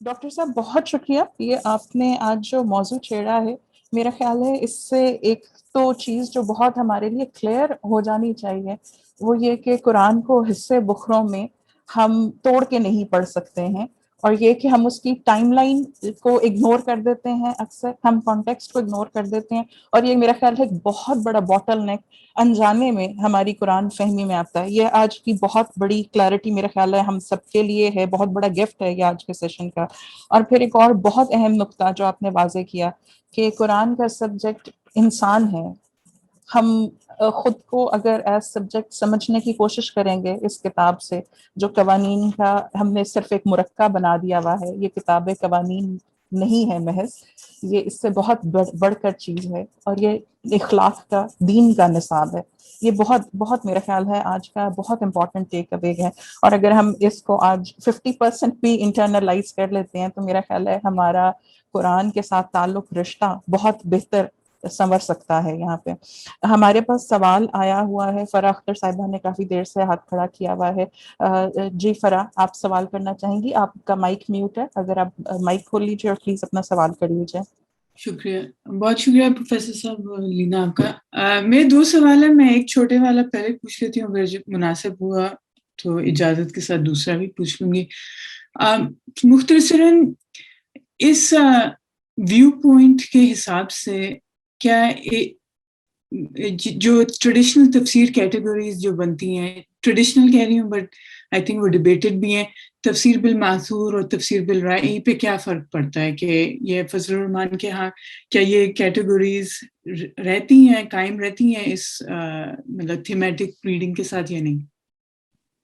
Doctor صاحب بہت شکریہ. یہ آپ نے آج جو موضوع چھیڑا ہے میرا خیال ہے اس سے ایک تو چیز جو بہت ہمارے لیے کلیئر ہو جانی چاہیے وہ یہ کہ قرآن کو حصے بکھروں میں ہم توڑ کے نہیں پڑھ سکتے ہیں، اور یہ کہ ہم اس کی ٹائم لائن کو اگنور کر دیتے ہیں، اکثر ہم کانٹیکسٹ کو اگنور کر دیتے ہیں، اور یہ میرا خیال ہے ایک بہت بڑا باٹل نیک انجانے میں ہماری قرآن فہمی میں آتا ہے. یہ آج کی بہت بڑی کلیئرٹی میرا خیال ہے ہم سب کے لیے ہے، بہت بڑا گفٹ ہے یہ آج کے سیشن کا. اور پھر ایک اور بہت اہم نقطہ جو آپ نے واضح کیا کہ قرآن کا سبجیکٹ انسان ہے. ہم خود کو اگر ایز سبجیکٹ سمجھنے کی کوشش کریں گے اس کتاب سے، جو قوانین کا ہم نے صرف ایک مرکہ بنا دیا ہوا ہے، یہ کتاب قوانین نہیں ہے محض، یہ اس سے بہت بڑھ کر چیز ہے، اور یہ اخلاق کا، دین کا نصاب ہے. یہ بہت بہت میرا خیال ہے آج کا بہت امپورٹنٹ ٹیک اوے ہے. اور اگر ہم اس کو آج 50% بھی انٹرنلائز کر لیتے ہیں تو میرا خیال ہے ہمارا قرآن کے ساتھ تعلق، رشتہ بہت بہتر سنور سکتا ہے. یہاں پہ ہمارے پاس سوال آیا ہوا ہے، فرح اختر صاحبہ نے کافی دیر سے ہاتھ کھڑا کیا ہوا ہے. جی فرح، آپ سوال کرنا چاہیں گی؟ آپ کا مائک میوٹ ہے، اگر آپ مائک کھول لیجیے اور پلیز اپنا سوال کر لیجیے. شکریہ، بہت شکریہ پروفیسر صاحب لینا آپ کا. میرے دو سوال ہیں، میں ایک چھوٹے والا پہلے پوچھ لیتی ہوں، اگر مناسب ہوا تو اجازت کے ساتھ دوسرا بھی پوچھ لوں گی. مختصراً اس ویو پوائنٹ کے حساب سے کیا جو ٹریڈیشنل تفسیر کیٹیگریز جو بنتی ہیں، ٹریڈیشنل کہہ رہی ہوں بٹ آئی تھنک وہ ڈیبیٹڈ بھی ہیں، تفسیر بالمعثور اور تفسیر بالرائے پہ کیا فرق پڑتا ہے؟ کہ یہ فضل الرحمان کے ہاں کیا یہ کیٹیگریز رہتی ہیں، قائم رہتی ہیں اس مطلب تھیمیٹک ریڈنگ کے ساتھ یا نہیں؟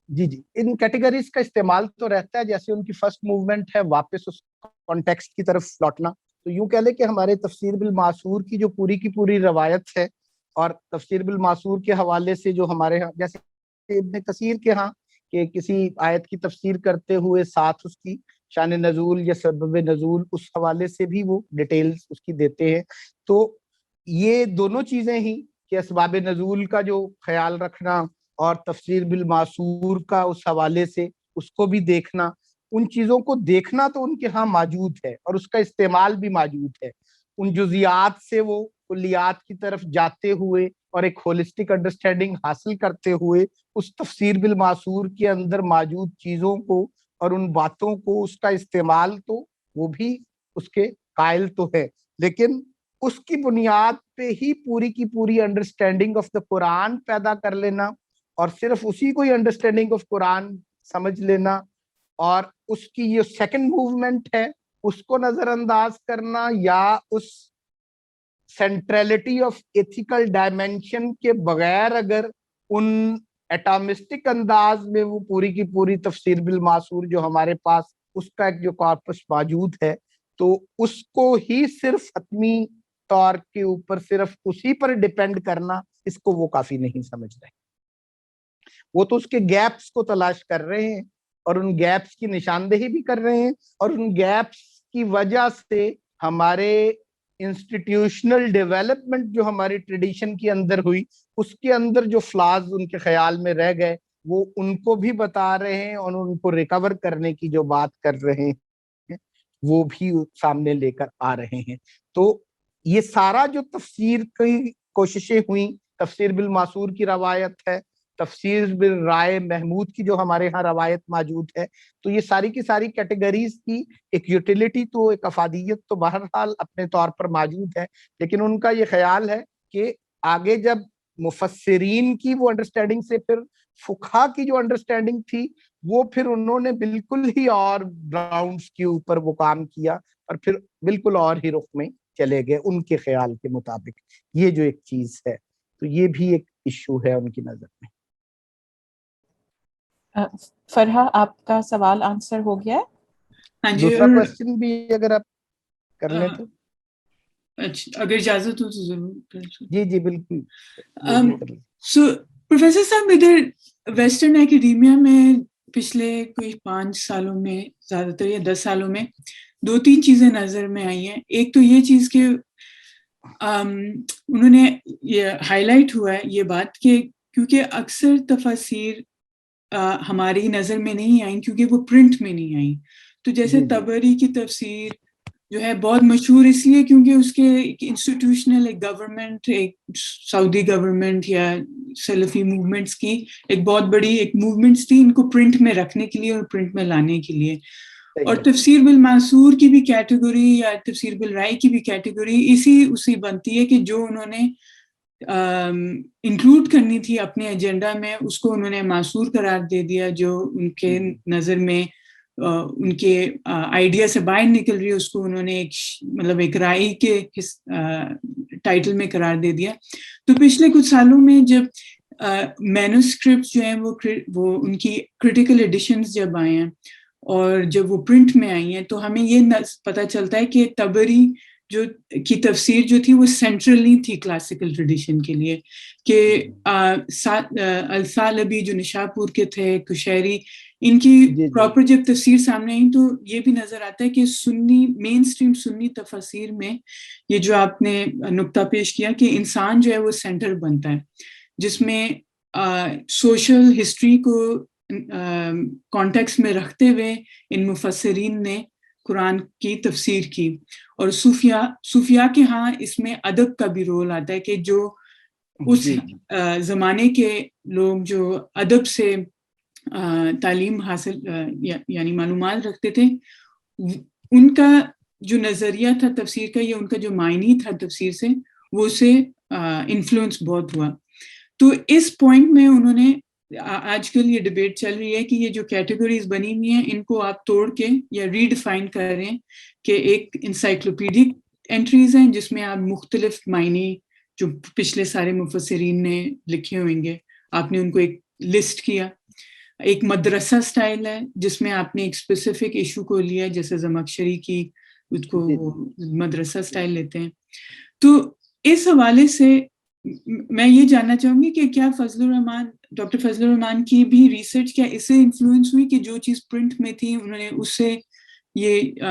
جی ان کیٹیگریز کا استعمال تو رہتا ہے، جیسے ان کی فرسٹ موومنٹ ہے واپس اس کانٹیکسٹ کی طرف لوٹنا. تو یوں کہہ لیں کہ ہمارے تفسیر بالمعثور کی جو پوری کی پوری روایت ہے، اور تفسیر بالمعثور کے حوالے سے جو ہمارے ہاں جیسے ابن کثیر کے ہاں کہ کسی آیت کی تفسیر کرتے ہوئے ساتھ اس کی شان نزول یا سبب نزول اس حوالے سے بھی وہ ڈیٹیلز اس کی دیتے ہیں. تو یہ دونوں چیزیں ہی کہ اسباب نزول کا جو خیال رکھنا اور تفسیر بالمعثور کا اس حوالے سے اس کو بھی دیکھنا، ان چیزوں کو دیکھنا تو ان کے ہاں موجود ہے، اور اس کا استعمال بھی موجود ہے. ان جزیات سے وہ کلیات کی طرف جاتے ہوئے اور ایک ہولسٹک انڈرسٹینڈنگ حاصل کرتے ہوئے اس تفسیر بالمعثور کے اندر موجود چیزوں کو اور ان باتوں کو اس کا استعمال تو وہ بھی اس کے قائل تو ہے، لیکن اس کی بنیاد پہ ہی پوری کی پوری انڈرسٹینڈنگ آف دا قرآن پیدا کر لینا، اور صرف اسی کو ہی انڈرسٹینڈنگ آف قرآن سمجھ لینا، اور اس کی یہ سیکنڈ موومنٹ ہے اس کو نظر انداز کرنا، یا اس سینٹرلٹی آف ایتھیکل ڈائمینشن کے بغیر اگر ان ایٹامسٹک انداز میں وہ پوری کی پوری تفسیر بالمعثور جو ہمارے پاس اس کا ایک جو کارپس موجود ہے، تو اس کو ہی صرف حتمی طور کے اوپر صرف اسی پر ڈیپینڈ کرنا، اس کو وہ کافی نہیں سمجھ رہے. وہ تو اس کے گیپس کو تلاش کر رہے ہیں اور ان گیپس کی نشاندہی بھی کر رہے ہیں، اور ان گیپس کی وجہ سے ہمارے انسٹیٹیوشنل ڈیولپمنٹ جو ہماری ٹریڈیشن کے اندر ہوئی، اس کے اندر جو فلاز ان کے خیال میں رہ گئے وہ ان کو بھی بتا رہے ہیں، اور ان کو ریکور کرنے کی جو بات کر رہے ہیں وہ بھی سامنے لے کر آ رہے ہیں. تو یہ سارا جو تفسیر کی کوششیں ہوئیں، تفسیر بالمعثور کی روایت ہے، تفسیر بالرائے محمود کی جو ہمارے ہاں روایت موجود ہے، تو یہ ساری کی ساری کیٹیگریز کی ایک یوٹیلیٹی تو ایک افادیت تو بہرحال اپنے طور پر موجود ہے، لیکن ان کا یہ خیال ہے کہ آگے جب مفسرین کی وہ انڈرسٹینڈنگ سے پھر فقہا کی جو انڈرسٹینڈنگ تھی وہ پھر انہوں نے بالکل ہی اور گراؤنڈز کے اوپر وہ کام کیا، اور پھر بالکل اور ہی رخ میں چلے گئے ان کے خیال کے مطابق. یہ جو ایک چیز ہے تو یہ بھی ایک ایشو ہے ان کی نظر میں. فرحہ، آپ کا سوال آنسر ہو گیا ہے؟ ہاں جی، دوسرا کوسچن بھی اگر آپ کر لیں تو. اچھا اگر اجازت ہو تو ضرور. جی بالکل. سو پروفیسر صاحب، ادھر ویسٹرن اکیڈیمیا میں پچھلے کوئی 5 سالوں میں، زیادہ تر یا 10 سالوں میں 2-3 چیزیں نظر میں آئی ہیں. ایک تو یہ چیز کہ انہوں نے یہ ہائی لائٹ ہوا ہے یہ بات کہ کیونکہ اکثر تفاسیر ہماری نظر میں نہیں آئیں کیونکہ وہ پرنٹ میں نہیں آئیں، تو جیسے تبری کی تفسیر جو ہے بہت مشہور اس لیے کیونکہ اس کے انسٹیٹیوشنل ایک گورنمنٹ، ایک سعودی گورنمنٹ یا سلفی موومنٹس کی ایک بہت بڑی ایک موومنٹس تھی ان کو پرنٹ میں رکھنے کے لیے اور پرنٹ میں لانے کے لیے. اور تفسیر بالمعصور کی بھی کیٹیگری یا تفسیر بالرائے کی بھی کیٹیگری اسی بنتی ہے کہ جو انہوں نے انکلوڈ کرنی تھی اپنے ایجنڈا میں اس کو انہوں نے معصور قرار دے دیا، جو ان کے نظر میں ان کے آئیڈیا سے باہر نکل رہی ہے اس کو انہوں نے ایک رائے کے ٹائٹل میں قرار دے دیا. تو پچھلے کچھ سالوں میں جب مینوسکرپٹس جو ہیں وہ ان کی کریٹیکل ایڈیشنز جب آئے ہیں اور جب وہ پرنٹ میں آئی ہیں تو ہمیں یہ پتہ چلتا ہے کہ تبری کی تفسیر جو تھی وہ سینٹرلی تھی کلاسیکل ٹریڈیشن کے لیے، کہ الثعلبی جو نشاپور کے تھے، کشیری، ان کی پراپر جب تفسیر سامنے آئی تو یہ بھی نظر آتا ہے کہ سنی مین سٹریم سنی تفاسیر میں یہ جو آپ نے نقطہ پیش کیا کہ انسان جو ہے وہ سینٹر بنتا ہے، جس میں سوشل ہسٹری کو کانٹیکس میں رکھتے ہوئے ان مفسرین نے قرآن کی تفسیر کی. اور صوفیاء کے ہاں اس میں ادب کا بھی رول آتا ہے کہ جو اس زمانے کے لوگ جو ادب سے تعلیم حاصل یعنی معلومات رکھتے تھے، ان کا جو نظریہ تھا تفسیر کا یا ان کا جو معنی تھا تفسیر سے وہ اسے انفلوئنس بہت ہوا. تو اس پوائنٹ میں انہوں نے آج کل یہ ڈیبیٹ چل رہی ہے کہ یہ جو کیٹیگریز بنی ہوئی ہیں ان کو آپ توڑ کے یا ری ڈیفائن کریں کہ ایک انسائکلوپیڈک انٹریز ہیں جس میں آپ مختلف معنی جو پچھلے سارے مفسرین نے لکھے ہوئیں گے آپ نے ان کو ایک لسٹ کیا. ایک مدرسہ سٹائل ہے جس میں آپ نے ایک اسپیسیفک ایشو کو لیا، جیسے زمخشری کی اس کو مدرسہ سٹائل لیتے ہیں. تو اس حوالے سے میں یہ جاننا چاہوں گی کہ کیا ڈاکٹر فضل الرحمان کی بھی ریسرچ کیا اس سے انفلوئنس ہوئی کہ جو چیز پرنٹ میں تھی انہوں نے اس سے یہ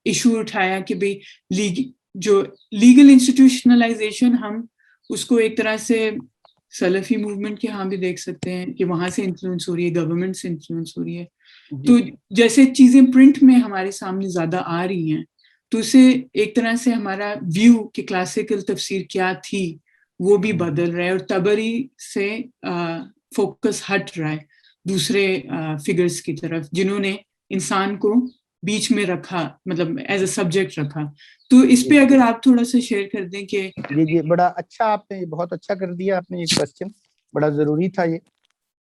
ایشو اٹھایا کہ بھئی جو لیگل انسٹیٹیوشنلائزیشن ہم اس کو ایک طرح سے سلفی موومنٹ کے ہاں بھی دیکھ سکتے ہیں کہ وہاں سے انفلوئنس ہو رہی ہے، گورنمنٹ سے انفلوئنس ہو رہی ہے. تو جیسے چیزیں پرنٹ میں ہمارے سامنے زیادہ آ رہی ہیں تو اسے ایک طرح سے ہمارا ویو کہ کلاسیکل تفسیر کیا تھی وہ بھی بدل رہا ہے اور تبری سے فوکس ہٹ رہا ہے دوسرے فگرز کی طرف جنہوں نے انسان کو بیچ میں رکھا، مطلب ایز اے سبجیکٹ رکھا. تو اس پہ اگر آپ تھوڑا سا شیئر کر دیں کہ جی بڑا اچھا، آپ نے بہت اچھا کر دیا، آپ نے یہ کوسچن بڑا ضروری تھا. یہ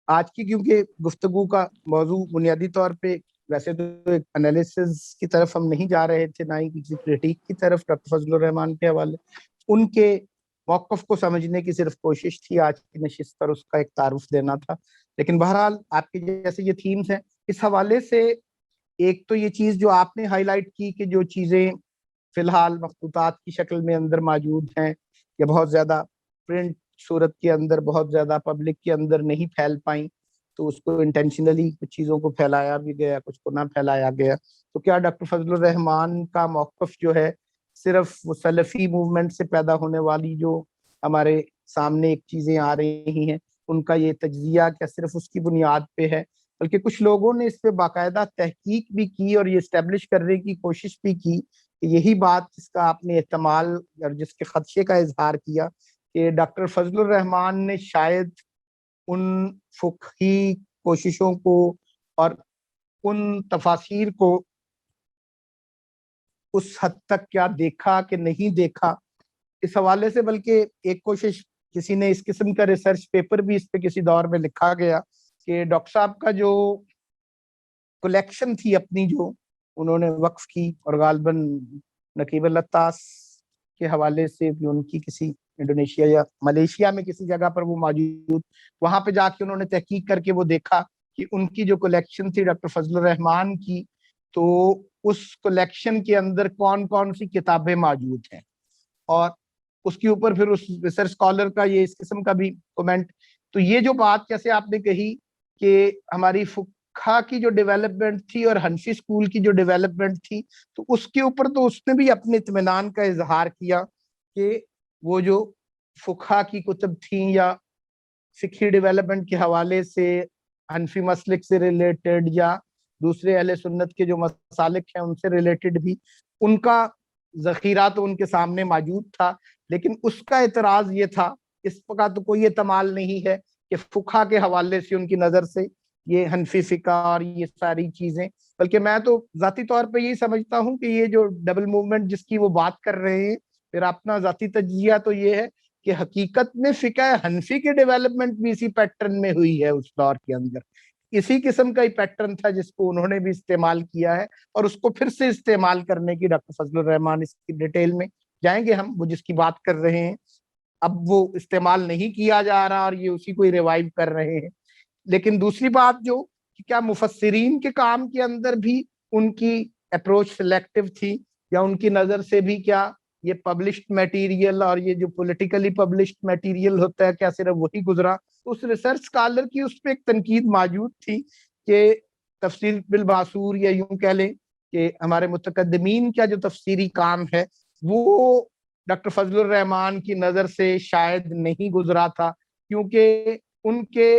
آج کی کیونکہ گفتگو کا موضوع بنیادی طور پہ ویسے تو ایک انالیسز کی طرف ہم نہیں جا رہے تھے، نہ ہی کسی کریٹیک کی طرف ڈاکٹر فضل الرحمان کے حوالے، ان کے موقف کو سمجھنے کی صرف کوشش تھی آج کی نشست پر، اس کا ایک تعارف دینا تھا. لیکن بہرحال آپ کے جیسے یہ تھیمز ہیں اس حوالے سے ایک تو یہ چیز جو آپ نے ہائی لائٹ کی کہ جو چیزیں فی الحال مخطوطات کی شکل میں اندر موجود ہیں یا بہت زیادہ پرنٹ صورت کے اندر بہت زیادہ پبلک کے اندر نہیں پھیل پائیں تو اس کو انٹینشنلی کچھ چیزوں کو پھیلایا بھی گیا، کچھ کو نہ پھیلایا گیا. تو کیا ڈاکٹر فضل الرحمان کا موقف جو ہے صرف وہ سلفی موومنٹ سے پیدا ہونے والی جو ہمارے سامنے ایک چیزیں آ رہی ہیں ان کا یہ تجزیہ کیا صرف اس کی بنیاد پہ ہے، بلکہ کچھ لوگوں نے اس پہ باقاعدہ تحقیق بھی کی اور یہ اسٹیبلش کرنے کی کوشش بھی کی کہ یہی بات جس کا آپ نے احتمال اور جس کے خدشے کا اظہار کیا کہ ڈاکٹر فضل الرحمان نے شاید ان فقہی کوششوں کو اور ان تفاسیر کو اس حد تک کیا دیکھا کہ نہیں دیکھا اس حوالے سے، بلکہ ایک کوشش کسی نے اس قسم کا ریسرچ پیپر بھی اس پہ کسی دور میں لکھا گیا کہ ڈاکٹر صاحب کا جو کلیکشن تھی اپنی جو انہوں نے وقف کی اور غالباً نقیب الطاس کے حوالے سے بھی ان کی کسی انڈونیشیا یا ملیشیا میں کسی جگہ پر وہ موجود، وہاں پہ جا کے انہوں نے تحقیق کر کے وہ دیکھا کہ ان کی جو کلیکشن تھی ڈاکٹر فضل الرحمان کی تو اس کلیکشن کے اندر کون کون سی کتابیں موجود ہیں، اور اس کے اوپر پھر اس ریسرچ اسکالر کا یہ اس قسم کا بھی کومنٹ. تو یہ جو بات جیسے آپ نے کہی کہ ہماری فقہ کی جو ڈیولپمنٹ تھی اور حنفی اسکول کی جو ڈیولپمنٹ تھی تو اس کے اوپر تو اس نے بھی اپنے اطمینان کا اظہار کیا کہ وہ جو فقہ کی کتب تھیں یا فقہی ڈیولپمنٹ کے حوالے سے حنفی مسلک سے ریلیٹڈ یا دوسرے اہل سنت کے جو مسالک ہیں ان سے ریلیٹڈ بھی ان کا ذخیرہ تو ان کے سامنے موجود تھا، لیکن اس کا اعتراض یہ تھا، اس کا تو کوئی احتمال نہیں ہے کہ فقہ کے حوالے سے ان کی نظر سے یہ حنفی فقہ اور یہ ساری چیزیں، بلکہ میں تو ذاتی طور پہ یہی سمجھتا ہوں کہ یہ جو ڈبل موومنٹ جس کی وہ بات کر رہے ہیں، پھر اپنا ذاتی تجزیہ تو یہ ہے کہ حقیقت میں فقہ حنفی کی ڈیولپمنٹ بھی اسی پیٹرن میں ہوئی ہے، اس دور کے اندر اسی قسم کا ہی پیٹرن تھا جس کو انہوں نے بھی استعمال کیا ہے، اور اس کو پھر سے استعمال کرنے کی ڈاکٹر فضل الرحمان اس کی ڈیٹیل میں جائیں گے ہم، وہ جس کی بات کر رہے ہیں اب وہ استعمال نہیں کیا جا رہا اور یہ اسی کو ہی ریوائیو کر رہے ہیں۔ لیکن دوسری بات جو کہ کیا مفسرین کے کام کے اندر بھی ان کی اپروچ سلیکٹیو تھی، یا ان کی نظر سے بھی کیا یہ پبلشڈ میٹیریل اور یہ جو پولیٹیکلی پبلشڈ میٹیریل ہوتا ہے کیا صرف وہی گزرا؟ اس ریسرچ اسکالر کی اس پہ ایک تنقید موجود تھی کہ تفسیر بالمعصور، یا یوں کہہ لیں کہ ہمارے متقدمین کا جو تفسیری کام ہے وہ ڈاکٹر فضل الرحمان کی نظر سے شاید نہیں گزرا تھا، کیونکہ ان کے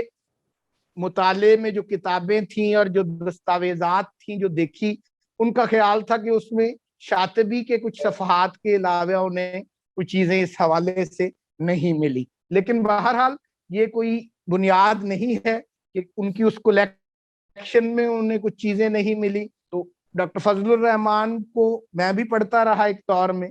مطالعے میں جو کتابیں تھیں اور جو دستاویزات تھیں جو دیکھی، ان کا خیال تھا کہ اس میں شاطبی کے کچھ صفحات کے علاوہ انہیں کچھ چیزیں اس حوالے سے نہیں ملی۔ لیکن بہرحال یہ کوئی بنیاد نہیں ہے کہ ان کی اس کلیکشن میں انہیں کچھ چیزیں نہیں ملی۔ تو ڈاکٹر فضل الرحمان کو میں بھی پڑھتا رہا ایک دور میں،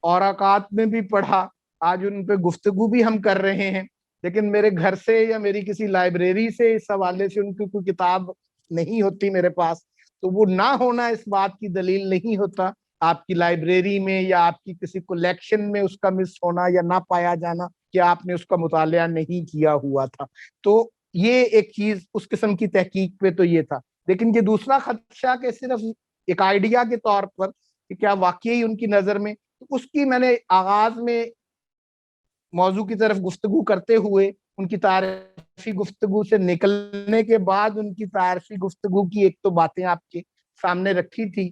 اوراقات میں بھی پڑھا، آج ان پہ گفتگو بھی ہم کر رہے ہیں، لیکن میرے گھر سے یا میری کسی لائبریری سے اس حوالے سے ان کی کوئی کتاب نہیں ہوتی میرے پاس، تو وہ نہ ہونا اس بات کی دلیل نہیں ہوتا آپ کی لائبریری میں یا آپ کی کسی کلیکشن میں اس کا مس ہونا یا نہ پایا جانا کہ آپ نے اس کا مطالعہ نہیں کیا ہوا تھا۔ تو یہ ایک چیز اس قسم کی تحقیق پہ تو یہ تھا۔ لیکن یہ دوسرا خدشہ کہ صرف ایک آئیڈیا کے طور پر کہ کیا واقعی ان کی نظر میں، اس کی میں نے آغاز میں موضوع کی طرف گفتگو کرتے ہوئے ان کی تعارفی گفتگو سے نکلنے کے بعد ان کی تعارفی گفتگو کی ایک تو باتیں آپ کے سامنے رکھی تھی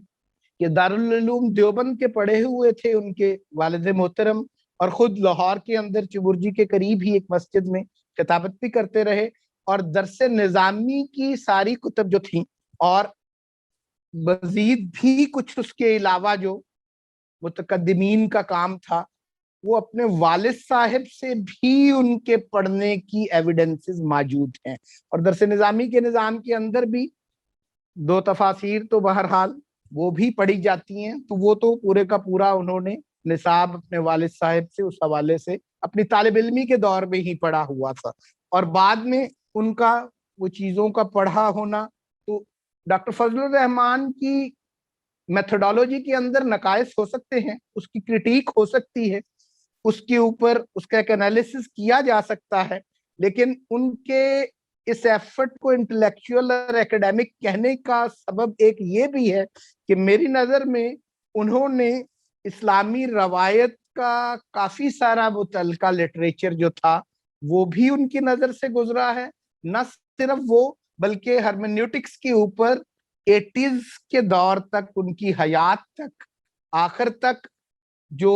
کہ دارالعلوم دیوبند کے پڑھے ہوئے تھے ان کے والد محترم، اور خود لاہور کے اندر چبرجی کے قریب ہی ایک مسجد میں خطابت بھی کرتے رہے، اور درس نظامی کی ساری کتب جو تھیں اور مزید بھی کچھ اس کے علاوہ جو متقدمین کا کام تھا وہ اپنے والد صاحب سے بھی ان کے پڑھنے کی ایویڈنسز موجود ہیں۔ اور درس نظامی کے نظام کے اندر بھی 2 تفاسیر تو بہرحال وہ بھی پڑھی جاتی ہیں، تو وہ تو پورے کا پورا انہوں نے نصاب اپنے والد صاحب سے اس حوالے سے اپنی طالب علمی کے دور میں ہی پڑھا ہوا تھا، اور بعد میں ان کا وہ چیزوں کا پڑھا ہونا۔ تو ڈاکٹر فضل الرحمان کی میتھڈالوجی کے اندر نقائص ہو سکتے ہیں، اس کی کرٹیک ہو سکتی ہے، اس کے اوپر اس کا ایک انالیسس کیا جا سکتا ہے، لیکن ان کے اس ایفرٹ کو انٹلیکچوئل اور ایکیڈیمک کہنے کا سبب ایک یہ بھی ہے کہ میری نظر میں انہوں نے اسلامی روایت کا کافی سارا متعلقہ لٹریچر جو تھا وہ بھی ان کی نظر سے گزرا ہے، نہ صرف وہ بلکہ ہرمینیوٹکس کے اوپر 80s کے دور تک، ان کی حیات تک، آخر تک جو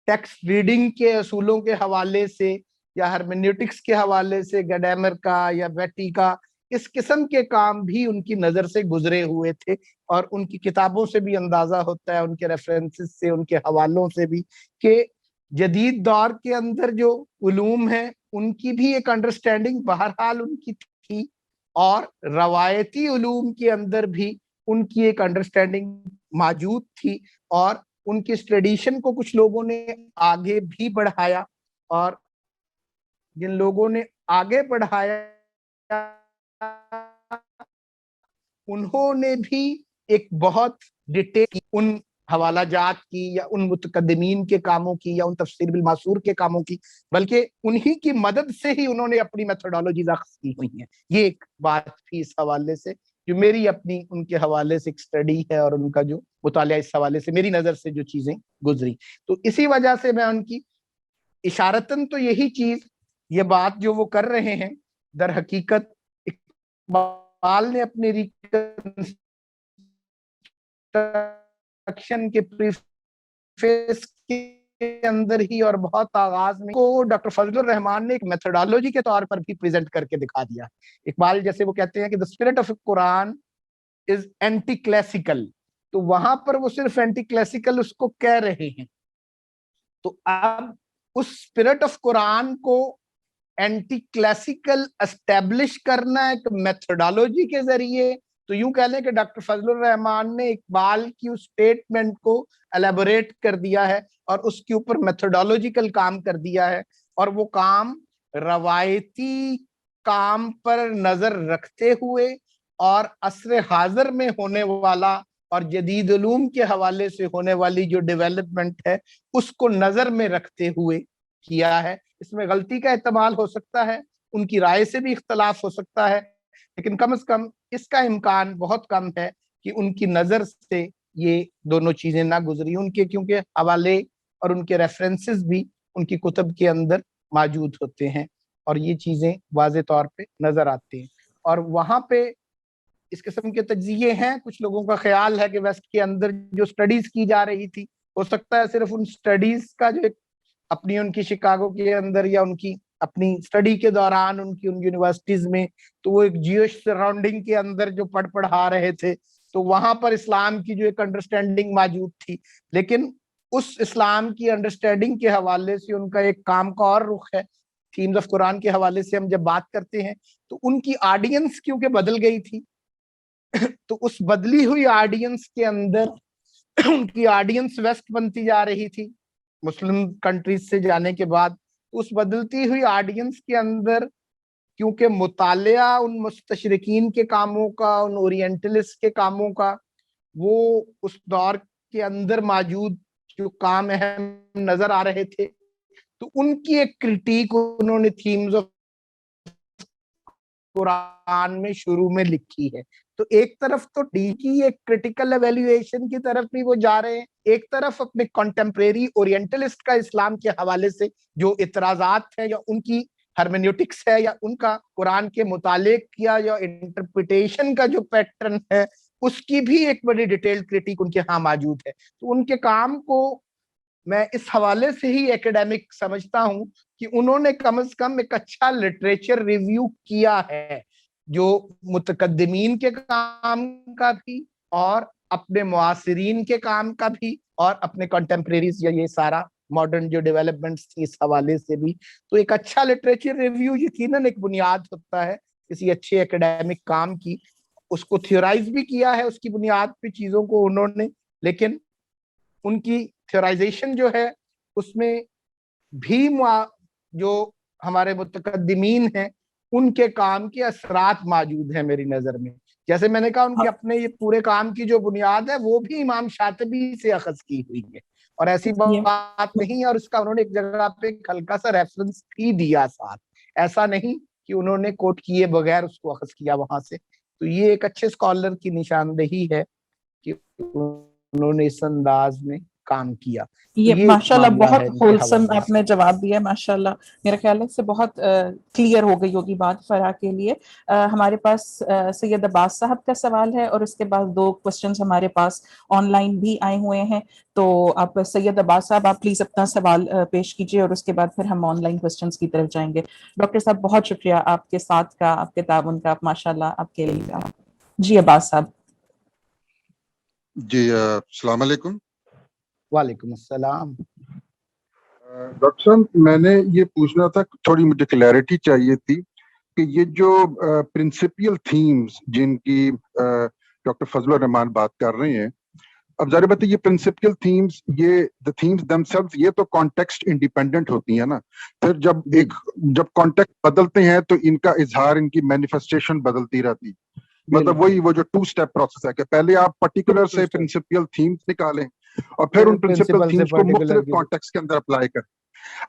ٹیکسٹ ریڈنگ کے اصولوں کے حوالے سے یا ہرمینیوٹکس کے حوالے سے گڈیمر کا یا بیٹی کا اس قسم کے کام بھی ان کی نظر سے گزرے ہوئے تھے، اور ان کی کتابوں سے بھی اندازہ ہوتا ہے، ان کے ریفرنسز سے، ان کے حوالوں سے بھی، کہ جدید دور کے اندر جو علوم ہیں ان کی بھی ایک انڈرسٹینڈنگ بہرحال ان کی تھی، اور روایتی علوم کے اندر بھی ان کی ایک انڈرسٹینڈنگ موجود تھی، اور ان کی اس ٹریڈیشن کو کچھ لوگوں نے آگے بھی بڑھایا، اور جن لوگوں نے آگے بڑھایا انہوں نے بھی ایک بہت ڈیٹیل ان حوالہ جات کی یا ان متقدمین کے کاموں کی یا ان تفسیر بالمعصور کے کاموں کی، بلکہ انہی کی مدد سے ہی انہوں نے اپنی میتھڈالوجیز اخذ کی ہوئی ہیں۔ یہ ایک بات تھی اس حوالے سے جو میری اپنی ان کے حوالے سے ایک سٹڈی ہے، اور ان کا جو مطالعہ اس حوالے سے میری نظر سے جو چیزیں گزری، تو اسی وجہ سے میں ان کی اشارتاً تو یہی چیز، یہ بات جو وہ کر رہے ہیں، در حقیقت اقبال نے اپنے ریکنسٹرکشن کے پریفیس کے اندر ہی اور بہت آغاز میں کو ڈاکٹر فضل الرحمان نے ایک میتھڈالوجی کے طور پر بھی پریزنٹ کر کے دکھا دیا۔ اقبال جیسے وہ کہتے ہیں کہ the spirit of Quran is anti classical, تو وہاں پر وہ صرف اینٹی کلاسیکل اس کو کہہ رہے ہیں. تو اب اس اسپرٹ آف قرآن کو اینٹی کلاسیکل اسٹیبلش کرنا ایک میتھڈالوجی کے ذریعے, تو یوں کہہ لیں کہ ڈاکٹر فضل الرحمان نے اقبال کی اس اسٹیٹمنٹ کو الیبوریٹ کر دیا ہے اور اس کے اوپر میتھڈالوجیکل کام کر دیا ہے, اور وہ کام روایتی کام پر نظر رکھتے ہوئے اور عصر حاضر میں ہونے والا اور جدید علوم کے حوالے سے ہونے والی جو ڈیولپمنٹ ہے اس کو نظر میں رکھتے ہوئے کیا ہے. اس میں غلطی کا احتمال ہو سکتا ہے, ان کی رائے سے بھی اختلاف ہو سکتا ہے, لیکن کم از کم اس کا امکان بہت کم ہے کہ ان کی نظر سے یہ دونوں چیزیں نہ گزری, ان کے کیونکہ حوالے اور ان کے ریفرنسز بھی ان کی کتب کے اندر موجود ہوتے ہیں اور یہ چیزیں واضح طور پہ نظر آتی ہیں. اور وہاں پہ اس قسم کے تجزیے ہیں. کچھ لوگوں کا خیال ہے کہ ویسٹ کے اندر جو سٹڈیز کی جا رہی تھی, ہو سکتا ہے صرف ان سٹڈیز کا جو اپنی ان کی شکاگو کے اندر یا ان کی اپنی سٹڈی کے دوران ان کی ان یونیورسٹیز میں, تو وہ ایک جیوش سراؤنڈنگ کے اندر جو پڑھا رہے تھے, تو وہاں پر اسلام کی جو ایک انڈرسٹینڈنگ موجود تھی, لیکن اس اسلام کی انڈرسٹینڈنگ کے حوالے سے ان کا ایک کام کا اور رخ ہے. تھیمز آف قرآن کے حوالے سے ہم جب بات کرتے ہیں تو ان کی آڈینس کیونکہ بدل گئی تھی, تو اس بدلی ہوئی آڈینس کے اندر ان کی آڈینس ویسٹ بنتی جا رہی تھی مسلم کنٹریز سے جانے کے بعد. اس بدلتی ہوئی آڈینس کے اندر کیونکہ مطالعہ ان مستشرقین کے کاموں کا, ان اورینٹلسٹ کے کاموں کا, وہ اس دور کے اندر موجود جو کام اہم نظر آ رہے تھے, تو ان کی ایک کرٹیک انہوں نے تھیمز آف قرآن میں شروع میں لکھی ہے. تو ایک طرف تو ڈی کی ایک کرٹیکل ایویلیویشن کی طرف بھی وہ جا رہے ہیں, ایک طرف اپنے کنٹمپریری اورینٹلسٹ کا اسلام کے حوالے سے جو اعتراضات ہیں یا ان کی ہرمینیوٹکس ہے یا ان کا قرآن کے مطالعے کیا یا انٹرپریٹیشن کا جو پیٹرن ہے اس کی بھی ایک بڑی ڈیٹیل کرٹیک ان کے ہاں موجود ہے. تو ان کے کام کو میں اس حوالے سے ہی ایکیڈیمک سمجھتا ہوں کہ انہوں نے کم از کم ایک اچھا لٹریچر ریویو کیا ہے, جو متقدمین کے کام کا بھی اور اپنے معاصرین کے کام کا بھی اور اپنے کنٹمپریریز یا یہ سارا ماڈرن جو ڈیولپمنٹس تھی اس حوالے سے بھی. تو ایک اچھا لٹریچر ریویو یقیناً ایک بنیاد ہوتا ہے کسی اچھے ایکیڈیمک کام کی. اس کو تھیورائز بھی کیا ہے اس کی بنیاد پہ چیزوں کو انہوں نے, لیکن ان کی تھیورائزیشن جو ہے اس میں بھی جو ہمارے متقدمین ہیں ان کے کام کے اثرات موجود ہیں میری نظر میں. جیسے میں نے کہا ان کے اپنے یہ پورے کام کی جو بنیاد ہے وہ بھی امام شاطبی سے اخذ کی ہوئی ہے, اور ایسی بات نہیں ہے, اور اس کا انہوں نے ایک جگہ پہ ایک ہلکا سا ریفرنس بھی دیا ساتھ, ایسا نہیں کہ انہوں نے کوٹ کیے بغیر اس کو اخذ کیا وہاں سے. تو یہ ایک اچھے اسکالر کی نشاندہی ہے کہ انہوں نے اس انداز میں کام کیا. یہ ماشاءاللہ بہت ہولسم آپ نے جواب دیا, ماشاءاللہ میرا خیال ہے اس سے بہت کلیئر ہو گئی ہوگی بات فرا کے لیے. ہمارے پاس سید عباس صاحب کا سوال ہے اور اس کے بعد 2 کوسچنز ہمارے پاس آن لائن بھی آئے ہوئے ہیں. تو آپ سید عباس صاحب آپ پلیز اپنا سوال پیش کیجیے اور اس کے بعد پھر ہم آن لائن کوسچنز کی طرف جائیں گے. ڈاکٹر صاحب بہت شکریہ آپ کے ساتھ کا, آپ کے تعاون کا, ماشاءاللہ آپ کے لیے. جی عباس صاحب. جی السلام علیکم. وعلیکم السلام. ڈاکٹر صاحب میں نے یہ پوچھنا تھا, تھوڑی مجھے کلیئرٹی چاہیے تھی کہ یہ جو پرنسپل تھیمز جن کی ڈاکٹر فضل الرحمان بات کر رہے ہیں, اب ظاہر بات ہے یہ پرنسپل تھیمز, یہ the themes themselves یہ تو کانٹیکسٹ انڈیپینڈنٹ ہوتی ہیں نا. پھر جب کانٹیکسٹ بدلتے ہیں تو ان کا اظہار, ان کی مینیفیسٹیشن بدلتی رہتی. مطلب وہی وہ جو 2-step پروسیس ہے کہ پہلے آپ پرٹیکولر سے پرنسپل تھیمز نکالیں اور پھر ان پرنسپل تھیمز کو مختلف کانٹیکسٹ کے اندر اپلائی کریں.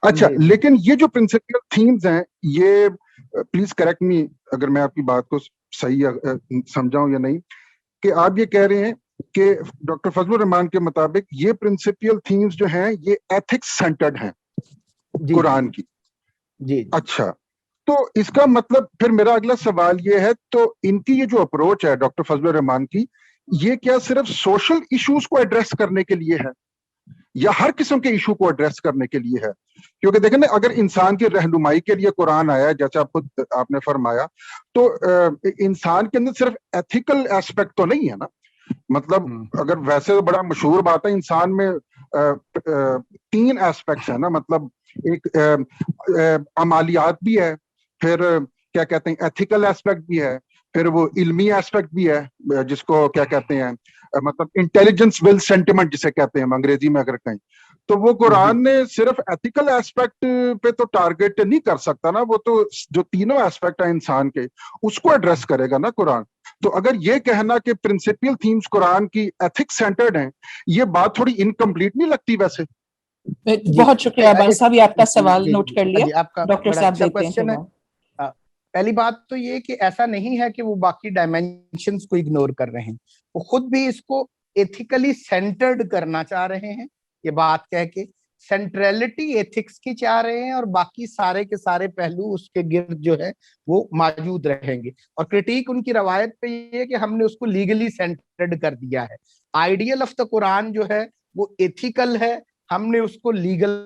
اچھا, لیکن یہ جو پرنسپل تھیمز ہیں, یہ پلیز کریکٹ می اگر میں آپ کی بات کو صحیح سمجھاؤں یا نہیں, کہ آپ یہ کہہ رہے ہیں کہ ڈاکٹر فضل الرحمان کے مطابق یہ پرنسپل تھیمز جو ہیں یہ ایتھکس سینٹرڈ ہیں قرآن کی. جی اچھا, تو اس کا مطلب پھر میرا اگلا سوال یہ ہے, تو ان کی یہ جو اپروچ ہے ڈاکٹر فضل الرحمان کی, یہ کیا صرف سوشل ایشوز کو ایڈریس کرنے کے لیے ہے یا ہر قسم کے ایشو کو ایڈریس کرنے کے لیے ہے؟ کیونکہ دیکھیں نا اگر انسان کی رہنمائی کے لیے قرآن آیا ہے جیسے آپ نے فرمایا تو انسان کے اندر صرف ایتھیکل ایسپیکٹ تو نہیں ہے نا. مطلب اگر ویسے تو بڑا مشہور بات ہے انسان میں 3 ایسپیکٹس ہیں نا. مطلب ایک عمالیات بھی ہے, پھر کیا کہتے ہیں ایتھیکل ایسپیکٹ بھی ہے, پھر وہ علمی ایسپیکٹ بھی ہے جس کو کیا کہتے ہیں مطلب انٹیلیجنس ول سینٹیمنٹ جسے کہتے ہیں انگریزی میں اگر کہیں. تو وہ قرآن نے صرف ایتھیکل ایسپیکٹ پہ تو ٹارگیٹ نہیں کر سکتا نا, وہ تو جو تینوں ایسپیکٹ ہیں انسان کے اس کو ایڈریس کرے گا نا قرآن. تو اگر یہ کہنا کہ پرنسپل تھیمز قرآن کی ایتھکس سینٹرڈ ہیں, یہ بات تھوڑی انکمپلیٹ نہیں لگتی ویسے؟ بہت شکریہ عباس صاحب, یہ آپ کا سوال نوٹ کر لیا. آپ کا ڈاکٹر بڑا صاحب اچھا دیتے ہیں کوشچن ہے. پہلی بات تو یہ کہ ایسا نہیں ہے کہ وہ باقی ڈائمینشنز کو اگنور کر رہے ہیں, وہ خود بھی اس کو ایتھیکلی سینٹرڈ کرنا چاہ رہے ہیں. یہ بات کہہ کے سینٹریلٹی ایتھکس کی چاہ رہے ہیں اور باقی سارے کے سارے پہلو اس کے گرد جو ہے وہ موجود رہیں گے. اور کرٹیک ان کی روایت پہ یہ ہے کہ ہم نے اس کو لیگلی سینٹرڈ کر دیا ہے. آئیڈیل آف دا قرآن جو ہے وہ ایتھیکل ہے, ہم نے اس کو لیگل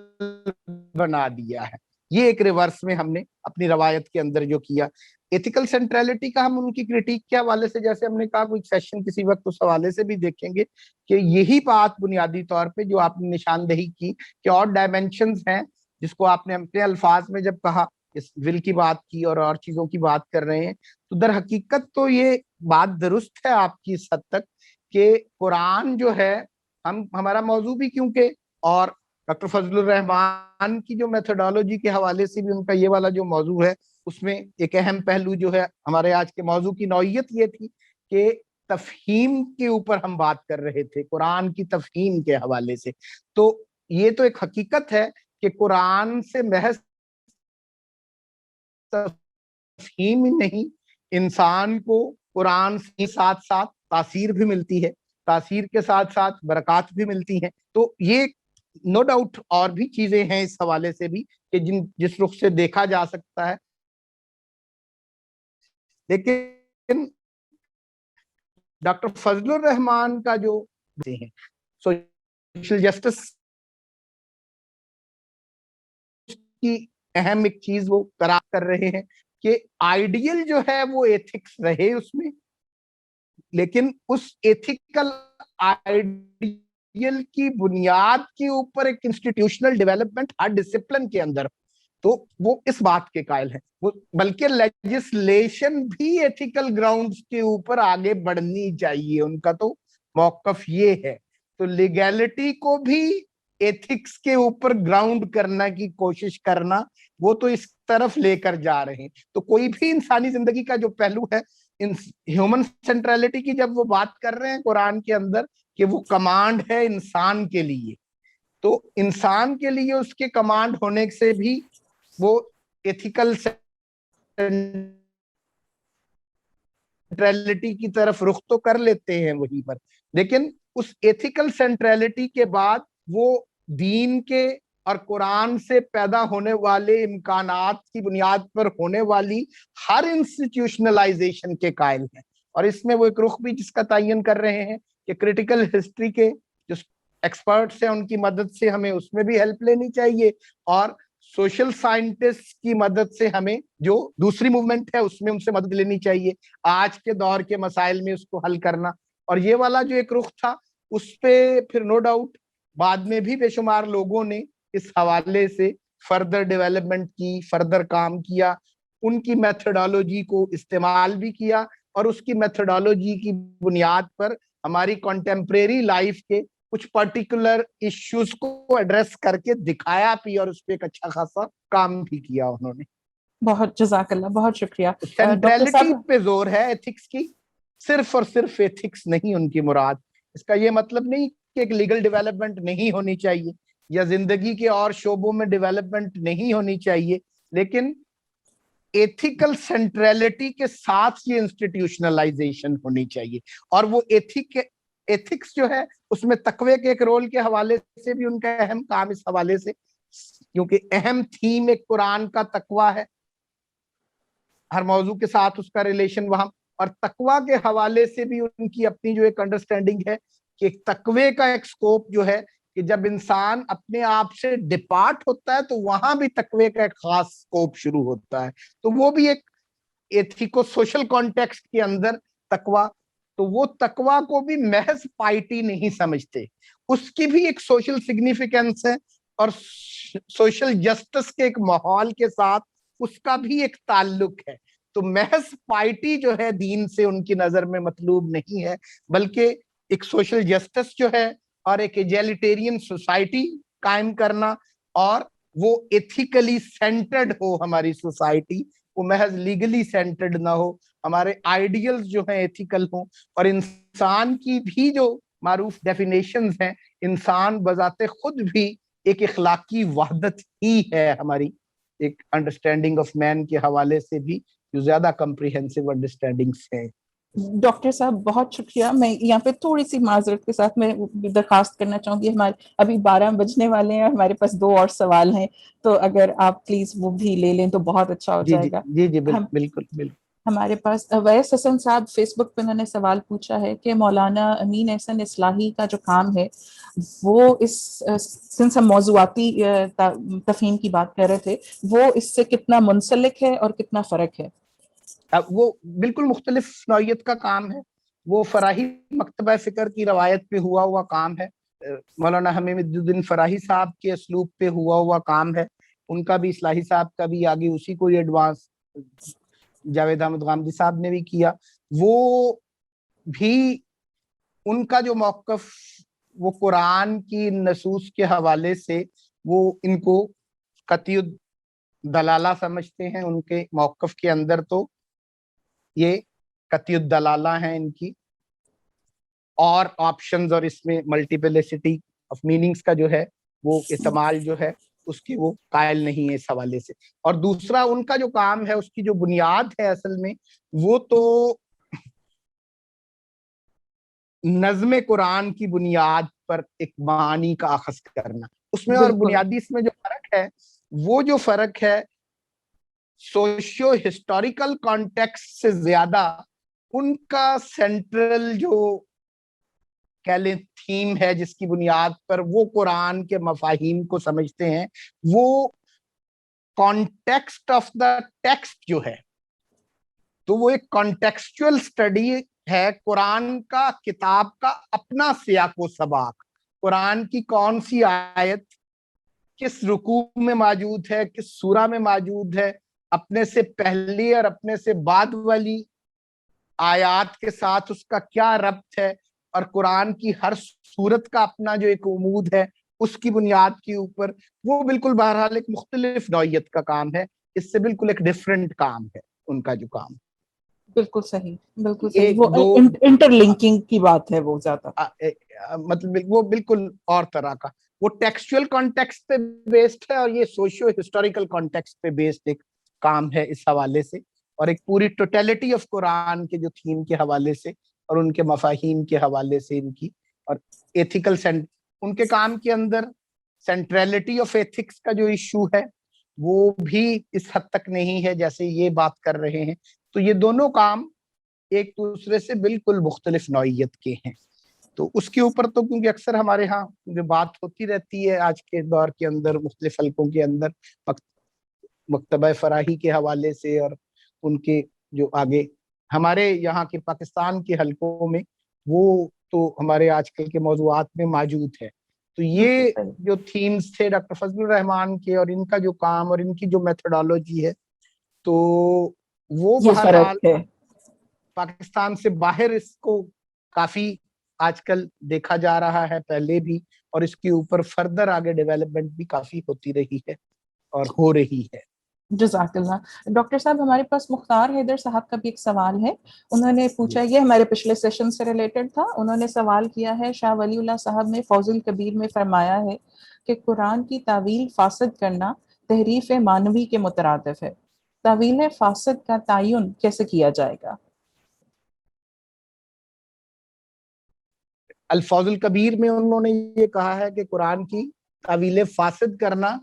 بنا دیا ہے. یہ ایک ریورس میں ہم نے اپنی روایت کے اندر جو کیا. ایتھیکل سینٹریلٹی کا ہم ان کی کرٹیک کے حوالے سے جیسے ہم نے کہا کوئی سیشن کسی وقت اس حوالے سے بھی دیکھیں گے کہ یہی بات بنیادی طور پہ جو آپ نے نشاندہی کی کہ اور ڈائمینشنز ہیں جس کو آپ نے اپنے الفاظ میں جب کہا اس ول کی بات کی اور چیزوں کی بات کر رہے ہیں, تو در حقیقت تو یہ بات درست ہے آپ کی اس حد تک کہ قرآن جو ہے ہمارا موضوع بھی کیونکہ اور ڈاکٹر فضل الرحمان کی جو میتھڈالوجی کے حوالے سے بھی ان کا یہ والا جو موضوع ہے اس میں ایک اہم پہلو جو ہے ہمارے آج کے موضوع کی نوعیت یہ تھی کہ تفہیم کے اوپر ہم بات کر رہے تھے قرآن کی تفہیم کے حوالے سے. تو یہ تو ایک حقیقت ہے کہ قرآن سے محض تفہیم ہی نہیں, انسان کو قرآن کے ساتھ ساتھ تاثیر بھی ملتی ہے, تاثیر کے ساتھ ساتھ برکات بھی ملتی ہیں. تو یہ نو ڈاؤٹ اور بھی چیزیں ہیں اس حوالے سے بھی کہ جس رخ سے دیکھا جا سکتا ہے. لیکن ڈاکٹر فضل الرحمان کا جو سوشل جسٹس کی اہم ایک چیز وہ قرار کر رہے ہیں کہ آئیڈیل جو ہے وہ ایتھکس رہے اس میں, لیکن اس ایتھیکل آئیڈیل کی بنیاد کے اوپر ایک انسٹیٹیوشنل ڈیولپمنٹ ہر ڈسپلن کے اندر. تو وہ اس بات کے قائل ہیں, وہ بلکہ لیجسلیشن بھی ایتھیکل گراؤنڈز کے اوپر آگے بڑھنی چاہیے, ان کا تو موقف یہ ہے. تو لیگیلٹی کو بھی ایتھکس کے اوپر گراؤنڈ کرنا کی کوشش کرنا, وہ تو اس طرف لے کر جا رہے ہیں. تو کوئی بھی انسانی زندگی کا جو پہلو ہے ہیومن سینٹرلٹی کی جب وہ بات کر رہے ہیں قرآن کے اندر کہ وہ کمانڈ ہے انسان کے لیے, تو انسان کے لیے اس کے کمانڈ ہونے سے بھی وہ ایتھیکل سینٹرلٹی کی طرف رخ تو کر لیتے ہیں وہیں پر, لیکن اس ایتھیکل سینٹرلٹی کے بعد وہ دین کے اور قرآن سے پیدا ہونے والے امکانات کی بنیاد پر ہونے والی ہر انسٹیٹیوشنلائزیشن کے قائل ہیں. اور اس میں وہ ایک رخ بھی جس کا تعین کر رہے ہیں کہ کرٹیکل ہسٹری کے جو ایکسپرٹس ہیں ان کی مدد سے ہمیں اس میں بھی ہیلپ لینی چاہیے, اور سوشل سائنٹسٹ کی مدد سے ہمیں جو دوسری موومنٹ ہے اس میں ان سے مدد لینی چاہیے آج کے دور کے مسائل میں اس کو حل کرنا. اور یہ والا جو ایک رخ تھا اس پہ پھر نو ڈاؤٹ بعد میں بھی بے شمار لوگوں نے اس حوالے سے فردر ڈیولپمنٹ کی, فردر کام کیا, ان کی میتھڈالوجی کو استعمال بھی کیا, اور اس کی میتھڈالوجی کی بنیاد پر ہماری کنٹمپریری لائف کے کچھ پرٹیکولر ایشوز کو ایڈریس کر کے دکھایا بھی, اور اس پہ ایک اچھا خاصا کام بھی کیا انہوں نے. بہت جزاک اللہ, بہت شکریہ. سینٹرلٹی پہ زور ہے ایتھکس کی, صرف اور صرف ایتھکس نہیں ان کی مراد. اس کا یہ مطلب نہیں کہ ایک لیگل ڈیولپمنٹ نہیں ہونی چاہیے یا زندگی کے اور شعبوں میں ڈیولپمنٹ نہیں ہونی چاہیے, لیکن ایتھیکل سینٹرلٹی کے ساتھ یہ انسٹیٹیوشنلائزیشن ہونی چاہیے. اور وہ ایتھکس جو ہے اس میں تقوی کے ایک رول کے حوالے سے بھی ان کا اہم کام اس حوالے سے, کیونکہ اہم تھیم ایک قرآن کا تقوی ہے, ہر موضوع کے ساتھ اس کا ریلیشن وہاں, اور تقوی کے حوالے سے بھی ان کی اپنی جو ایک انڈرسٹینڈنگ ہے کہ تقوی کا ایک سکوپ جو ہے کہ جب انسان اپنے آپ سے ڈپارٹ ہوتا ہے تو وہاں بھی تقوی کا ایک خاص سکوپ شروع ہوتا ہے. تو وہ بھی ایک ایتھیکو سوشل کانٹیکسٹ کے اندر تقوی، تو وہ تقوی کو بھی محض پائٹی نہیں سمجھتے، اس کی بھی ایک سوشل سگنیفیکینس ہے، اور سوشل جسٹس کے ایک ماحول کے ساتھ اس کا بھی ایک تعلق ہے. تو محض پائٹی جو ہے دین سے ان کی نظر میں مطلوب نہیں ہے، بلکہ ایک سوشل جسٹس جو ہے اور ایک ایگیلیٹیرین سوسائٹی قائم کرنا، اور وہ ایتھیکلی سینٹرڈ ہو ہماری سوسائٹی، وہ محض لیگلی سینٹرڈ نہ ہو، ہمارے آئیڈیلز جو ہیں ایتھیکل ہوں. اور انسان کی بھی جو معروف ڈیفینیشنز ہیں، انسان بذات خود بھی ایک اخلاقی وحدت ہی ہے، ہماری ایک انڈرسٹینڈنگ آف مین کے حوالے سے بھی جو زیادہ کمپریہنسو انڈرسٹینڈنگز ہیں. ڈاکٹر صاحب بہت شکریہ. میں یہاں پہ تھوڑی سی معذرت کے ساتھ میں درخواست کرنا چاہوں گی، ہمارے ابھی 12 بجنے والے ہیں اور ہمارے پاس 2 اور سوال ہیں، تو اگر آپ پلیز وہ بھی لے لیں تو بہت اچھا ہو جائے گا. جی بالکل. ہمارے پاس ویس حسن صاحب فیس بک پہ انہوں نے سوال پوچھا ہے کہ مولانا امین احسن اصلاحی کا جو کام ہے وہ اس سنس ہم موضوعاتی تفہیم کی بات کر رہے تھے، وہ اس سے کتنا منسلک ہے اور کتنا فرق ہے؟ وہ بالکل مختلف نوعیت کا کام ہے. وہ فراہی مکتبہ فکر کی روایت پہ ہوا کام ہے، مولانا حمید الدین فراہی صاحب کے اسلوب پہ ہوا کام ہے. ان کا بھی، اصلاحی صاحب کا بھی آگے اسی کو ایڈوانس جاوید احمد غامدی صاحب نے بھی کیا. وہ بھی ان کا جو موقف وہ قرآن کی نصوص کے حوالے سے وہ ان کو قطعی دلالہ سمجھتے ہیں. ان کے موقف کے اندر تو یہ قطعی الدلالہ ہیں ان کی، اور آپشنز اور اس میں ملٹیپلسٹی آف میننگز کا جو ہے وہ استعمال جو ہے اس کی وہ قائل نہیں ہے اس حوالے سے. اور دوسرا ان کا جو کام ہے اس کی جو بنیاد ہے اصل میں وہ تو نظم قرآن کی بنیاد پر ایک معانی کا اخذ کرنا اس میں. اور بنیادی اس میں جو فرق ہے وہ جو فرق ہے سوشیو ہسٹوریکل کانٹیکسٹ سے زیادہ ان کا سینٹرل جو کہہ لیں تھیم ہے جس کی بنیاد پر وہ قرآن کے مفاہیم کو سمجھتے ہیں، وہ کانٹیکسٹ آف دا ٹیکسٹ جو ہے، تو وہ ایک کانٹیکسچول اسٹڈی ہے قرآن کا، کتاب کا اپنا سیاق و سباق. قرآن کی کون سی آیت کس رکوع میں موجود ہے، کس سورہ میں موجود ہے، اپنے سے پہلی اور اپنے سے بعد والی آیات کے ساتھ اس کا کیا ربط ہے، اور قرآن کی ہر سورت کا اپنا جو ایک عمود ہے اس کی بنیاد کے اوپر، وہ بالکل بہرحال ایک مختلف نوعیت کا کام ہے. اس سے بالکل ایک ڈیفرنٹ کام ہے ان کا جو کام. بالکل صحیح وہ انٹر لنکنگ کی بات ہے، وہ زیادہ مطلب وہ بالکل اور طرح کا، وہ ٹیکسچوئل کانٹیکسٹ پہ بیسڈ ہے اور یہ سوشیو ہسٹوریکل کانٹیکسٹ پہ بیسڈ ایک کام ہے اس حوالے سے، اور ایک پوری ٹوٹیلٹی آف قرآن کے جو تھیم کے حوالے سے اور ان کے مفاہیم کے حوالے سے ان کی، اور ایتھیکل ان کے کام کے اندر سینٹرلٹی آف ایتھکس کا جو ایشو ہے وہ بھی اس حد تک نہیں ہے جیسے یہ بات کر رہے ہیں. تو یہ دونوں کام ایک دوسرے سے بالکل مختلف نوعیت کے ہیں. تو اس کے اوپر تو کیونکہ اکثر ہمارے ہاں جو بات ہوتی رہتی ہے آج کے دور کے اندر مختلف حلقوں کے اندر مکتبہ فراہی کے حوالے سے، اور ان کے جو آگے ہمارے یہاں کے پاکستان کے حلقوں میں وہ تو ہمارے آج کل کے موضوعات میں موجود ہے. تو یہ جو تھیمز تھے ڈاکٹر فضل الرحمان کے اور ان کا جو کام اور ان کی جو میتھڈالوجی ہے تو وہ بہرحال پاکستان سے باہر اس کو کافی آج کل دیکھا جا رہا ہے پہلے بھی، اور اس کے اوپر فردر آگے ڈیولپمنٹ بھی کافی ہوتی رہی ہے اور ہو رہی ہے. جزاک اللہ. ڈاکٹر صاحب ہمارے پاس مختار حیدر صاحب کا بھی ایک سوال ہے. انہوں نے پوچھا، یہ ہمارے پچھلے سیشن سے ریلیٹڈ تھا. انہوں نے سوال کیا ہے، شاہ ولی اللہ صاحب نے فوز الکبیر میں فرمایا ہے کہ قرآن کی تعویل فاسد کرنا تحریف مانوی کے مترادف ہے. تعویل فاسد کا تعین کیسے کیا جائے گا؟ الفوز الکبیر میں انہوں نے یہ کہا ہے کہ قرآن کی تعویل فاسد کرنا،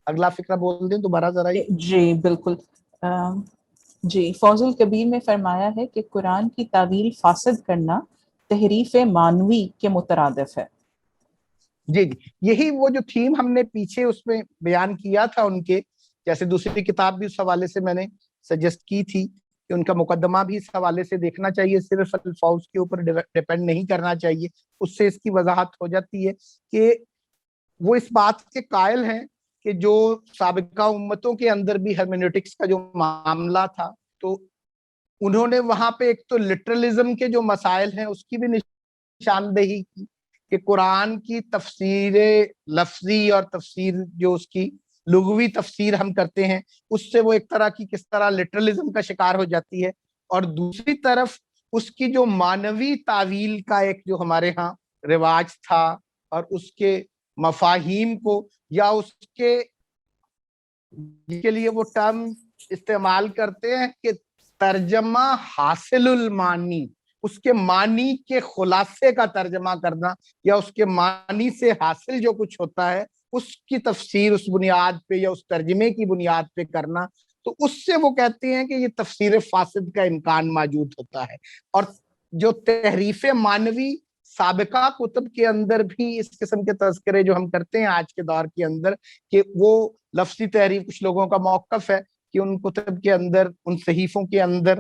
اگلا فقرہ بول دیں دوبارہ ذرا. جی بالکل جی. فوز الکبیر میں فرمایا ہے کہ قرآن کی تعویل فاسد کرنا تحریف مانوی کے مترادف ہے. جی جی یہی وہ جو تھیم ہم نے پیچھے اس میں بیان کیا تھا ان کے، جیسے دوسری کتاب بھی اس حوالے سے میں نے سجیسٹ کی تھی کہ ان کا مقدمہ بھی اس حوالے سے دیکھنا چاہیے، صرف الفاظ کے اوپر ڈیپینڈ نہیں کرنا چاہیے. اس سے اس کی وضاحت ہو جاتی ہے کہ وہ اس بات کے قائل ہیں کہ جو سابقہ امتوں کے اندر بھی ہرمینوٹکس کا جو معاملہ تھا، تو انہوں نے وہاں پہ ایک تو لٹرلزم کے جو مسائل ہیں اس کی بھی نشاندہی کی کہ قرآن کی تفسیر لفظی اور تفسیر جو اس کی لغوی تفسیر ہم کرتے ہیں، اس سے وہ ایک طرح کی کس طرح لٹرلزم کا شکار ہو جاتی ہے، اور دوسری طرف اس کی جو معنوی تعویل کا ایک جو ہمارے ہاں رواج تھا، اور اس کے مفاہیم کو یا اس کے لیے وہ ٹرم استعمال کرتے ہیں کہ ترجمہ حاصل المانی، اس کے معنی کے خلاصے کا ترجمہ کرنا، یا اس کے معنی سے حاصل جو کچھ ہوتا ہے اس کی تفسیر اس بنیاد پہ یا اس ترجمے کی بنیاد پہ کرنا، تو اس سے وہ کہتے ہیں کہ یہ تفسیر فاسد کا امکان موجود ہوتا ہے. اور جو تحریف معنوی سابقہ کتب کے اندر بھی اس قسم کے تذکرے جو ہم کرتے ہیں آج کے دور کے اندر، کہ وہ لفظی تحریف کچھ لوگوں کا موقف ہے کہ ان کتب کے اندر، ان صحیفوں کے اندر،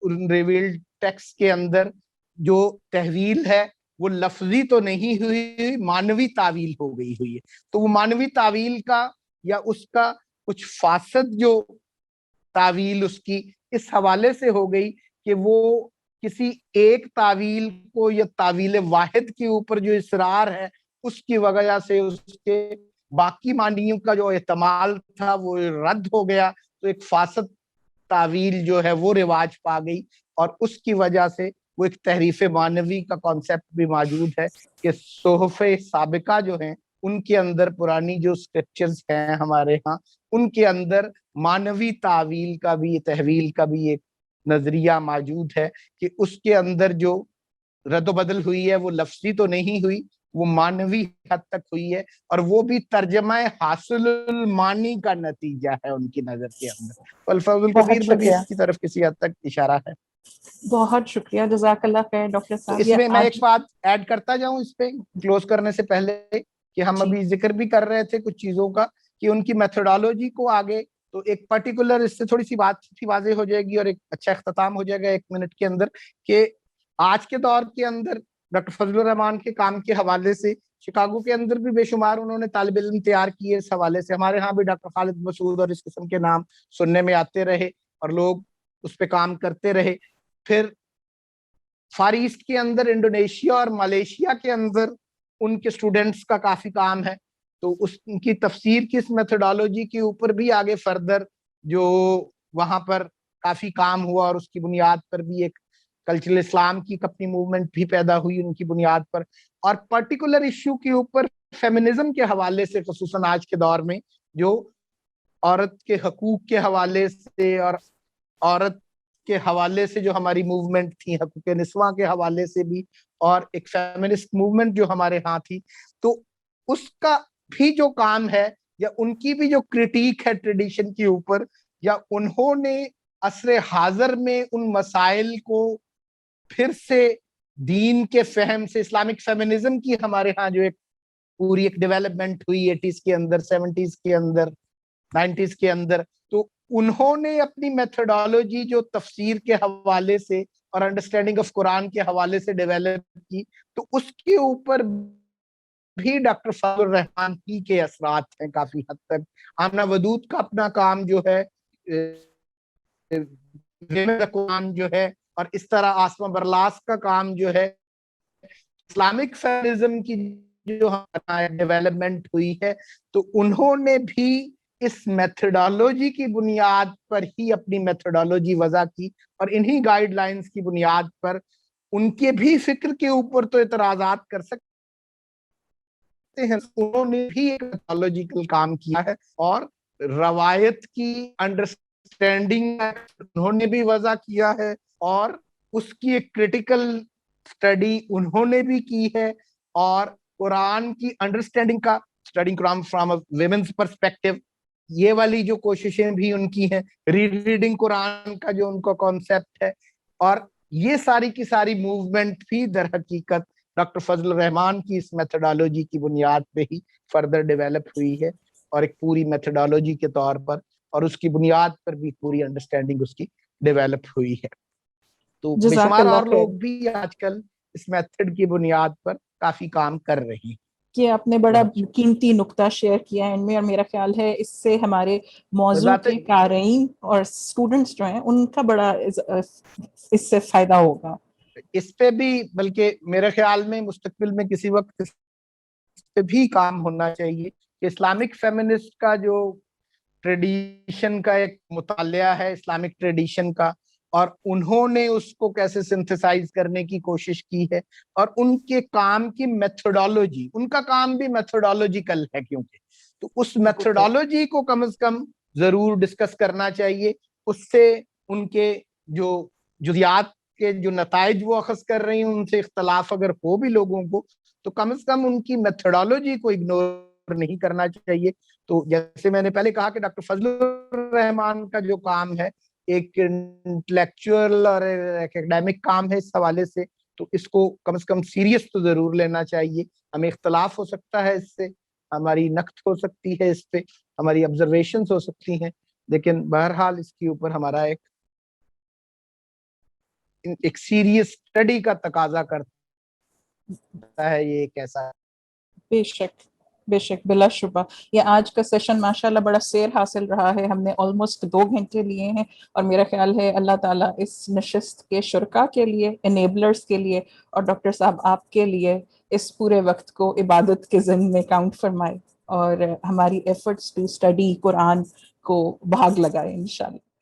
ان ریویلڈ ٹیکسٹ کے اندر جو تحویل ہے وہ لفظی تو نہیں ہوئی، معنوی تعویل ہو گئی ہوئی ہے. تو وہ معنوی تعویل کا یا اس کا کچھ فاسد جو تعویل اس کی اس حوالے سے ہو گئی کہ وہ کسی ایک تعویل کو یا تعویل واحد کے اوپر جو اصرار ہے اس کی وجہ سے اس کے باقی معنیوں کا جو احتمال تھا وہ رد ہو گیا، تو ایک فاسد تعویل جو ہے وہ رواج پا گئی، اور اس کی وجہ سے وہ ایک تحریف معنوی کا کانسیپٹ بھی موجود ہے کہ صحف سابقہ جو ہیں ان کے اندر، پرانی جو اسکرپچرز ہیں ہمارے ہاں، ان کے اندر معنوی تعویل کا بھی، تحویل کا بھی ایک نظریہ موجود ہے کہ اس کے اندر جو رد و بدل ہوئی ہے وہ لفظی تو نہیں ہوئی، وہ معنوی حد تک ہوئی ہے، اور وہ بھی ترجمہ حاصل المانی کا نتیجہ ہے ان کی نظر کے اندر. الفاظ الکبیر میں بھی اس کی طرف کسی حد تک اشارہ ہے. بہت شکریہ، جزاک اللہ خیر ڈاکٹر صاحب. اس میں ایک بات ایڈ کرتا جاؤں اس پہ کلوز کرنے سے پہلے، کہ ہم ابھی ذکر بھی کر رہے تھے کچھ چیزوں کا کہ ان کی میتھڈالوجی کو آگے تو ایک پرٹیکولر، اس سے تھوڑی سی بات واضح ہو جائے گی اور ایک اچھا اختتام ہو جائے گا 1 منٹ کے اندر، کہ آج کے دور کے اندر ڈاکٹر فضل الرحمان کے کام کے حوالے سے شکاگو کے اندر بھی بے شمار انہوں نے طالب علم تیار کیے اس حوالے سے. ہمارے ہاں بھی ڈاکٹر خالد مسعود اور اس قسم کے نام سننے میں آتے رہے اور لوگ اس پہ کام کرتے رہے. پھر فار ایسٹ کے اندر، انڈونیشیا اور ملیشیا کے اندر ان کے اسٹوڈنٹس کا کافی کام ہے، تو اس کی تفسیر کی اس میتھڈالوجی کے اوپر بھی آگے فردر جو وہاں پر کافی کام ہوا، اور اس کی بنیاد پر بھی ایک کلچرل اسلام کی اپنی موومنٹ بھی پیدا ہوئی ان کی بنیاد پر. اور پرٹیکولر ایشو کے اوپر فیمنزم کے حوالے سے، خصوصاً آج کے دور میں جو عورت کے حقوق کے حوالے سے اور عورت کے حوالے سے جو ہماری موومنٹ تھی، حقوق نسواں کے حوالے سے بھی، اور ایک فیمنسٹ موومنٹ جو ہمارے ہاں تھی، تو اس کا بھی جو کام ہے یا ان کی بھی جو کرٹیک ہے ٹریڈیشن کے اوپر، یا انہوں نے عصر حاضر میں ان مسائل کو پھر سے دین کے فہم سے، اسلامک فیمنزم کی ہمارے ہاں جو ایک پوری ایک ڈیولپمنٹ ہوئی 80s کے اندر، 70s کے اندر، 90s کے اندر، تو انہوں نے اپنی میتھڈالوجی جو تفسیر کے حوالے سے اور انڈرسٹینڈنگ آف قرآن کے حوالے سے ڈیولپ کی، تو اس کے اوپر بھی ڈاکٹر فضل الرحمان ہی کے اثرات ہیں کافی حد تک. آمنہ ودود کا اپنا کام جو ہے، قرآن جو ہے، اور اس طرح آسما برلاس کا کام جو ہے، اسلامک فیمنزم کی جو ڈیولپمنٹ ہوئی ہے، تو انہوں نے بھی اس میتھڈالوجی کی بنیاد پر ہی اپنی میتھڈالوجی وضع کی، اور انہی گائیڈ لائنز کی بنیاد پر ان کے بھی فکر کے اوپر تو اعتراضات کر سکتے ہیں، انہوں نے بھی ایک میتھڈالوجیکل کام کیا ہے، اور روایت کی انڈرسٹینڈنگ انہوں نے بھی وضع کیا ہے، اور اس کی ایک کریٹیکل اسٹڈی انہوں نے بھی کی ہے، اور قرآن کی انڈرسٹینڈنگ کا studying Quran from women's perspective, یہ والی جو کوششیں بھی ان کی ہیں، ری ریڈنگ قرآن کا جو ان کا کانسیپٹ ہے، اور یہ ساری کی ساری موومنٹ بھی در حقیقت ڈاکٹر فضل الرحمان کی اس میتھڈالوجی کی بنیاد پہ ہی فردر ڈیولپ ہوئی ہے اور ایک پوری میتھڈالوجی کے طور پر اور اس کی بنیاد پر بھی پوری انڈرسٹینڈنگ اس کی ڈیولپ ہوئی ہے. تو بے شمار اور لوگ بھی آج کل اس میتھڈ کی بنیاد پر کافی کام کر رہے ہیں. کہ آپ نے بڑا قیمتی نقطہ شیئر کیا ہے ان میں, اور میرا خیال ہے اس سے ہمارے موضوع کے قارئین اور اسٹوڈنٹس جو ہیں ان کا بڑا اس سے فائدہ ہوگا. اس پہ بھی بلکہ میرے خیال میں مستقبل میں کسی وقت اس پہ بھی کام ہونا چاہیے کہ اسلامک فیمنسٹ کا جو ٹریڈیشن کا ایک مطالعہ ہے, اسلامک ٹریڈیشن کا, اور انہوں نے اس کو کیسے سنتھسائز کرنے کی کوشش کی ہے, اور ان کے کام کی میتھڈالوجی, ان کا کام بھی میتھڈالوجیکل ہے کیونکہ, تو اس میتھڈالوجی کو کم از کم ضرور ڈسکس کرنا چاہیے. اس سے ان کے جو جزیات کے جو نتائج وہ اخذ کر رہی ہیں ان سے اختلاف اگر ہو بھی لوگوں کو, تو کم از کم ان کی میتھڈالوجی کو اگنور نہیں کرنا چاہیے. تو جیسے میں نے پہلے کہا کہ ڈاکٹر فضل الرحمان کا جو کام ہے ایک انٹلیکچوئل اور اکیڈیمک کام ہے اس حوالے سے, تو اس کو کم از کم سیریس تو ضرور لینا چاہیے. ہمیں اختلاف ہو سکتا ہے اس سے, ہماری نقد ہو سکتی ہے اس پہ, ہماری آبزرویشنز ہو سکتی ہیں, لیکن بہرحال اس کے اوپر ہمارا ایک سیریس اسٹڈی کا تقاضا کرتا ہے. یہ ایک ایسا بے شک بے شک بلا شبہ. یہ آج کا سیشن ماشاءاللہ بڑا سیر حاصل رہا ہے, ہم نے آلموسٹ 2 گھنٹے لیے ہیں, اور میرا خیال ہے اللہ تعالیٰ اس نشست کے شرکا کے لیے, انیبلرز کے لیے, اور ڈاکٹر صاحب آپ کے لیے اس پورے وقت کو عبادت کے ضمن میں کاؤنٹ فرمائے, اور ہماری ایفرٹس ٹو اسٹڈی قرآن کو بھاگ لگائے انشاءاللہ.